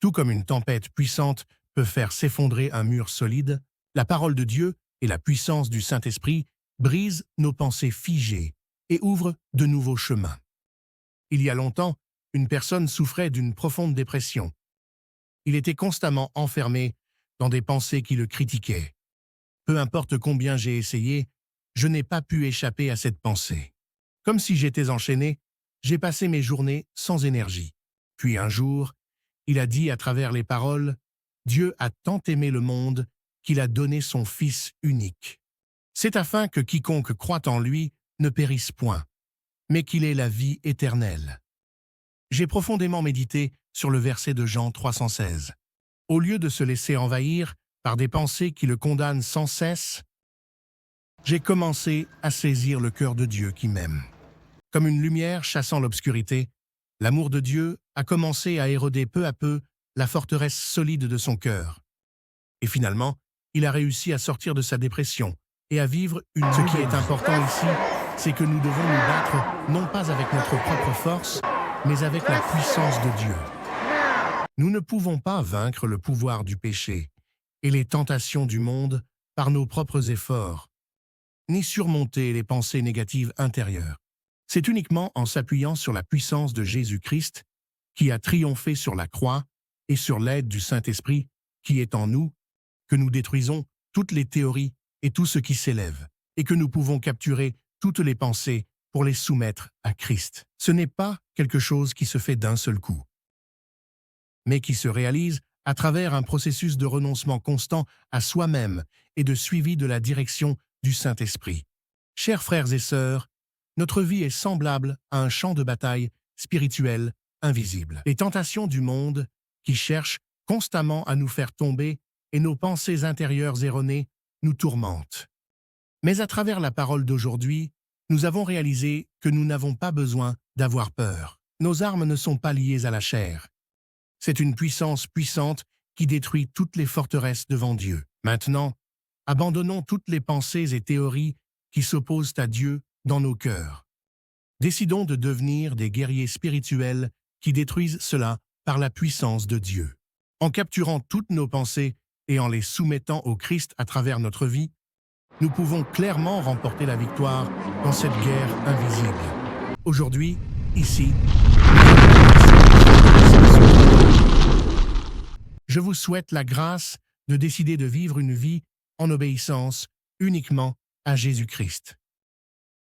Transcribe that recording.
Tout comme une tempête puissante peut faire s'effondrer un mur solide, la parole de Dieu et la puissance du Saint-Esprit brisent nos pensées figées et ouvrent de nouveaux chemins. Il y a longtemps, une personne souffrait d'une profonde dépression. Il était constamment enfermé dans des pensées qui le critiquaient. Peu importe combien j'ai essayé, je n'ai pas pu échapper à cette pensée. Comme si j'étais enchaîné, j'ai passé mes journées sans énergie. Puis un jour, il a dit à travers les paroles « Dieu a tant aimé le monde qu'il a donné son Fils unique. C'est afin que quiconque croit en lui ne périsse point, mais qu'il ait la vie éternelle. » J'ai profondément médité sur le verset de Jean 3,16. Au lieu de se laisser envahir par des pensées qui le condamnent sans cesse, j'ai commencé à saisir le cœur de Dieu qui m'aime. Comme une lumière chassant l'obscurité, l'amour de Dieu a commencé à éroder peu à peu la forteresse solide de son cœur. Et finalement, il a réussi à sortir de sa dépression et à vivre une vie. Ce qui est important ici, c'est que nous devons nous battre non pas avec notre propre force, mais avec la puissance de Dieu. Nous ne pouvons pas vaincre le pouvoir du péché et les tentations du monde par nos propres efforts, ni surmonter les pensées négatives intérieures. C'est uniquement en s'appuyant sur la puissance de Jésus-Christ, qui a triomphé sur la croix, et sur l'aide du Saint-Esprit qui est en nous, que nous détruisons toutes les théories et tout ce qui s'élève, et que nous pouvons capturer toutes les pensées pour les soumettre à Christ. Ce n'est pas quelque chose qui se fait d'un seul coup, mais qui se réalise à travers un processus de renoncement constant à soi-même et de suivi de la direction du Saint-Esprit. Chers frères et sœurs, notre vie est semblable à un champ de bataille spirituel invisible. Les tentations du monde qui cherchent constamment à nous faire tomber et nos pensées intérieures erronées nous tourmentent. Mais à travers la parole d'aujourd'hui, nous avons réalisé que nous n'avons pas besoin d'avoir peur. Nos armes ne sont pas liées à la chair. C'est une puissance puissante qui détruit toutes les forteresses devant Dieu. Maintenant, abandonnons toutes les pensées et théories qui s'opposent à Dieu dans nos cœurs. Décidons de devenir des guerriers spirituels qui détruisent cela par la puissance de Dieu. En capturant toutes nos pensées et en les soumettant au Christ à travers notre vie, nous pouvons clairement remporter la victoire dans cette guerre invisible. Aujourd'hui, ici, je vous souhaite la grâce de décider de vivre une vie en obéissance uniquement à Jésus-Christ.